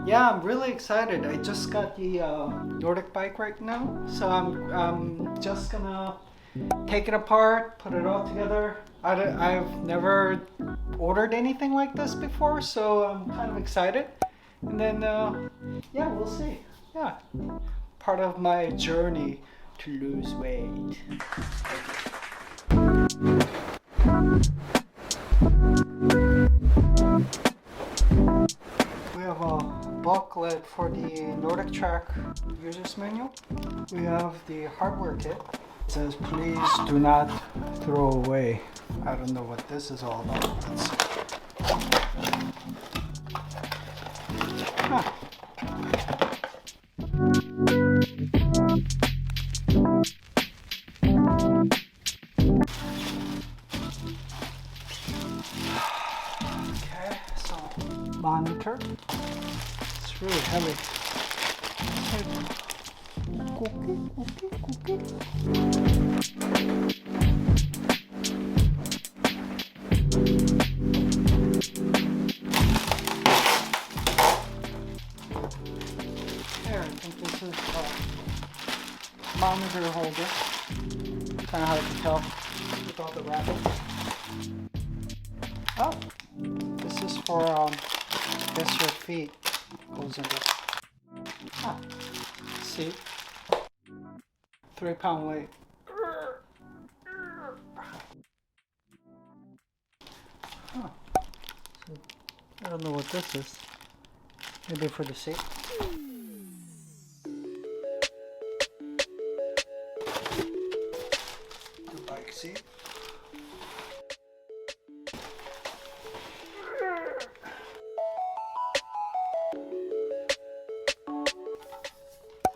Yeah, I'm really excited. I just got the Nordic bike right now, so I'm just gonna take it apart, put it all together. I've never ordered anything like this before, so I'm kind of excited. And then, yeah, we'll see. Yeah, part of my journey to lose weight. We have a booklet for the Nordic track user's manual. We have the hardware kit. It says, please do not throw away. I don't know what this is all about. Let's see. Huh. Okay, so monitor. It's really heavy. There, I think this is a monitor holder. Kind of hard to tell with all the wrapping. Oh, this is for I guess your feet goes in there. Ah, see, 3-pound weight. Huh. So, I don't know what this is. Maybe for the seat. The bike seat.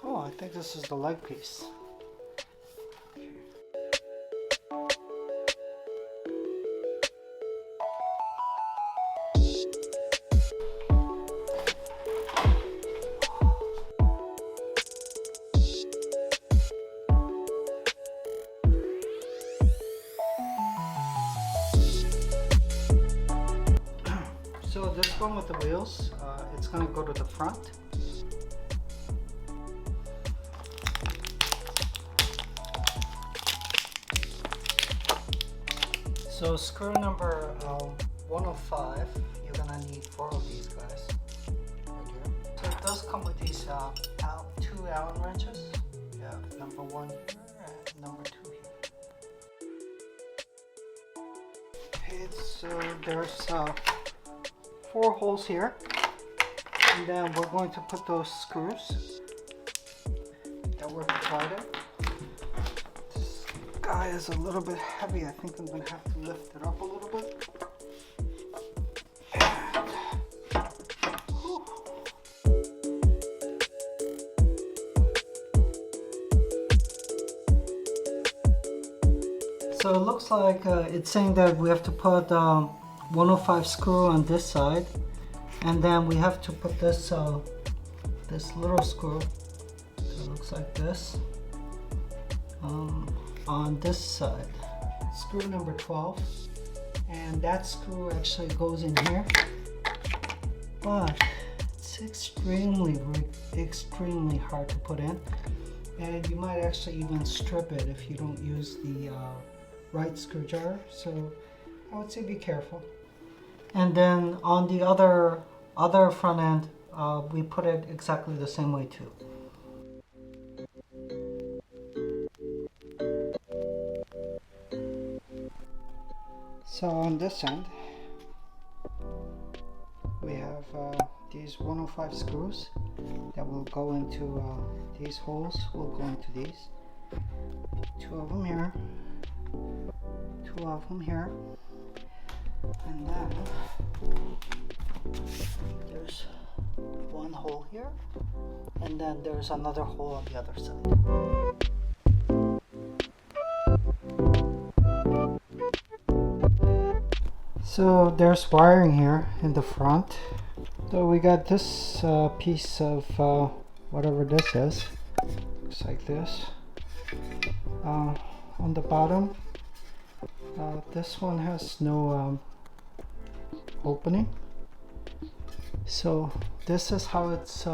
Oh, I think this is the leg piece. So this one with the wheels, it's going to go to the front. So screw number 105, you're going to need 4 of these guys right here. So it does come with these 2 Allen wrenches. You have number 1 here and number 2 here. Okay, so there's 4 holes here, and then we're going to put those screws that were provided. This guy is a little bit heavy. I think I'm going to have to lift it up a little bit. So it looks like it's saying that we have to put 105 screw on this side, and then we have to put this this little screw that looks like this on this side, screw number 12, and that screw actually goes in here, but it's extremely hard to put in, and you might actually even strip it if you don't use the right screwdriver, so I would say be careful. And then on the other front end, we put it exactly the same way too. So on this end, we have these 105 screws that will go into these holes. Will go into these. 2 of them here. 2 of them here. And then there's 1 hole here, and then there's another hole on the other side. So there's wiring here in the front. So we got this piece of whatever this is. Looks like this. On the bottom, this one has no opening. So this is how it's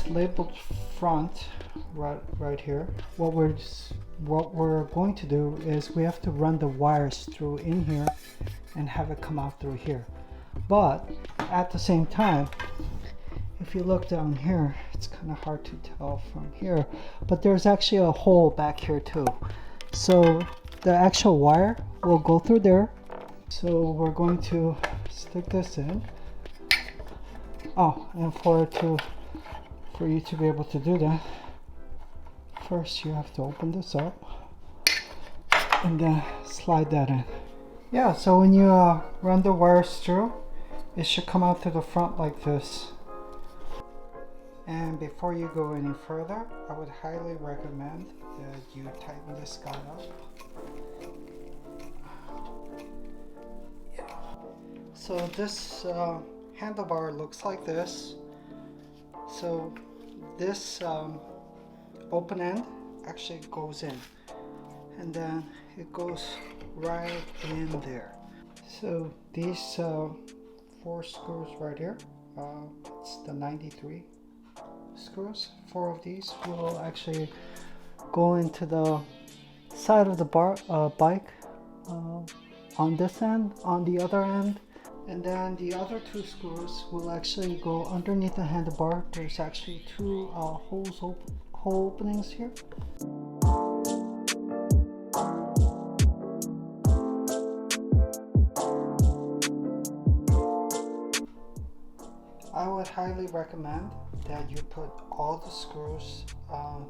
labeled front, right here. What we're going to do is we have to run the wires through in here and have it come out through here. But at the same time, if you look down here, it's kind of hard to tell from here, but there's actually a hole back here too. So the actual wire will go through there. So we're going to stick this in. Oh, and for you to be able to do that, first you have to open this up and then slide that in. Yeah, so when you run the wires through, it should come out to the front like this. And before you go any further, I would highly recommend that you tighten this guy up. Yeah. So this handlebar looks like this. So this open end actually goes in, and then it goes right in there. So these 4 screws right here, it's the 93 screws. 4 of these will actually go into the side of the bike on this end, on the other end, and then the other 2 screws will actually go underneath the handlebar. There's actually 2 hole openings here. I would highly recommend that you put all the screws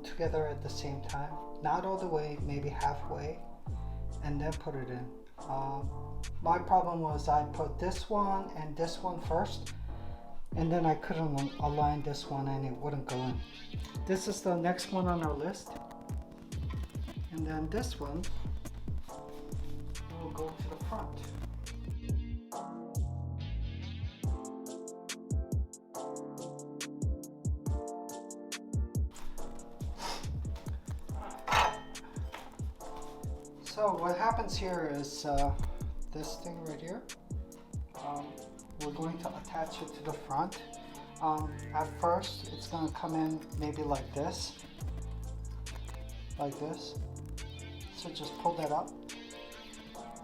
together at the same time, not all the way, maybe halfway, and then put it in. My problem was I put this one and this one first, and then I couldn't align this one and it wouldn't go in. This is the next one on our list, and then this one will go to the front. So what happens here is this thing right here, we're going to attach it to the front. At first it's going to come in maybe like this. So just pull that up,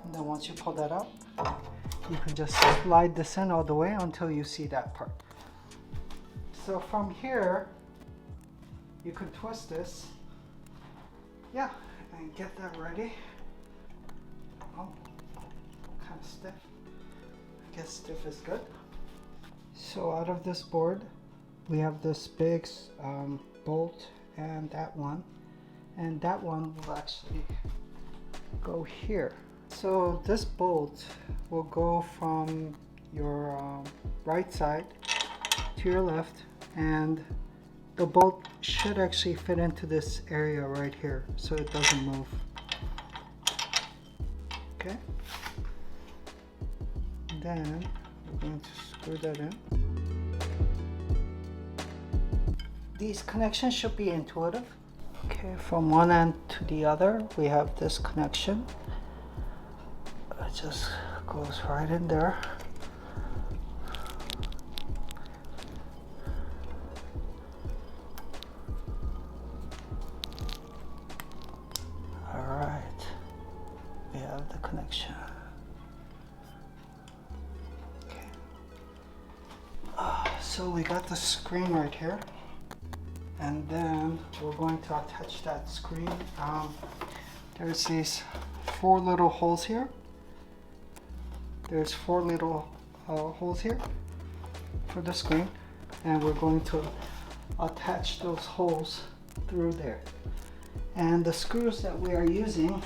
and then once you pull that up, you can just slide this in all the way until you see that part. So from here you can twist this, yeah, and get that ready. Oh, kind of stiff. I guess stiff is good. So out of this board, we have this big bolt and that one will actually go here. So this bolt will go from your right side to your left, and the bolt should actually fit into this area right here so it doesn't move. Okay, and then we're going to screw that in. These connections should be intuitive. Okay, from one end to the other we have this connection. It just goes right in there. The connection. Okay. So we got the screen right here, and then we're going to attach that screen. There's these 4 little holes here. There's 4 little holes here for the screen, and we're going to attach those holes through there. And the screws that we are using,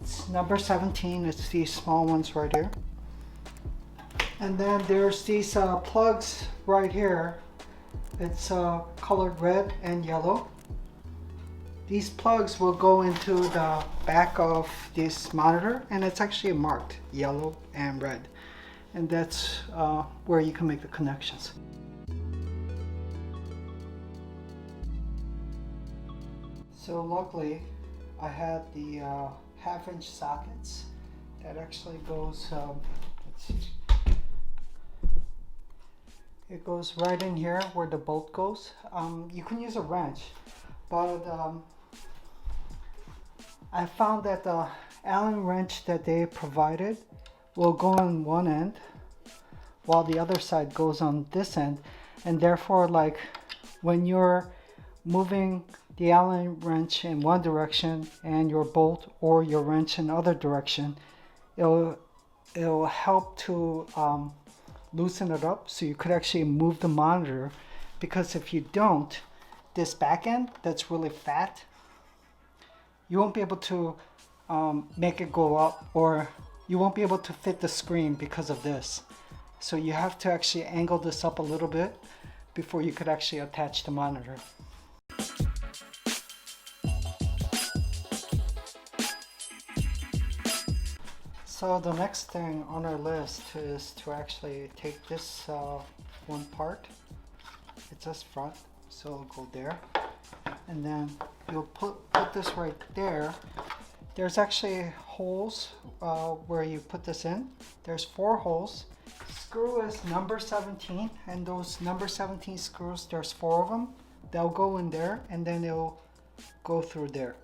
it's number 17. It's these small ones right here. And then there's these plugs right here. It's colored red and yellow. These plugs will go into the back of this monitor, and it's actually marked yellow and red. And that's where you can make the connections. So luckily I had the 1/2-inch sockets that actually goes, let's see, It goes right in here where the bolt goes. You can use a wrench, but I found that the Allen wrench that they provided will go on one end while the other side goes on this end, and therefore, like, when you're moving the Allen wrench in one direction and your bolt or your wrench in other direction, it'll help to loosen it up so you could actually move the monitor, because if you don't, this back end that's really fat, you won't be able to make it go up, or you won't be able to fit the screen because of this. So you have to actually angle this up a little bit before you could actually attach the monitor. So the next thing on our list is to actually take this one part. It's just front, so it'll go there. And then you'll put this right there. There's actually holes where you put this in. There's 4 holes. Screw is number 17, and those number 17 screws, there's 4 of them. They'll go in there, and then it'll go through there.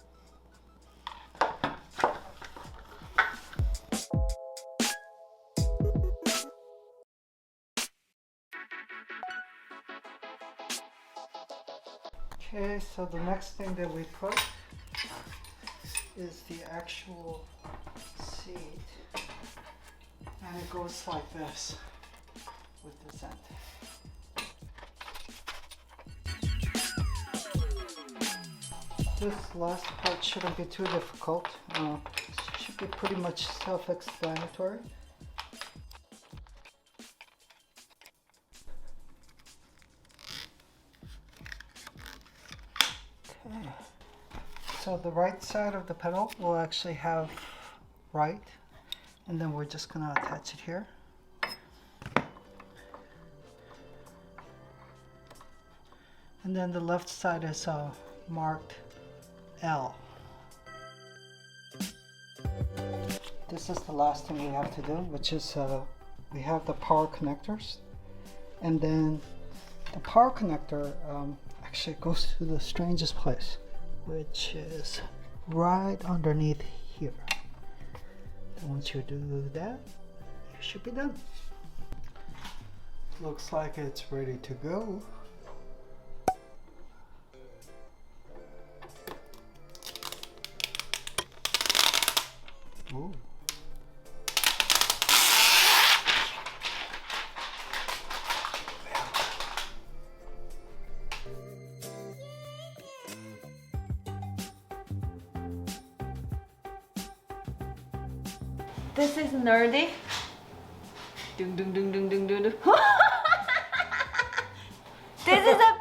Okay, so the next thing that we put is the actual seat, and it goes like this with this end. This last part shouldn't be too difficult. It should be pretty much self-explanatory. Okay. So the right side of the pedal will actually have right, and then we're just going to attach it here. And then the left side is marked L. This is the last thing we have to do, which is we have the power connectors, and then the power connector actually goes to the strangest place, which is right underneath here. And once you do that, you should be done. Looks like it's ready to go. Ooh. This is Nordic. This is a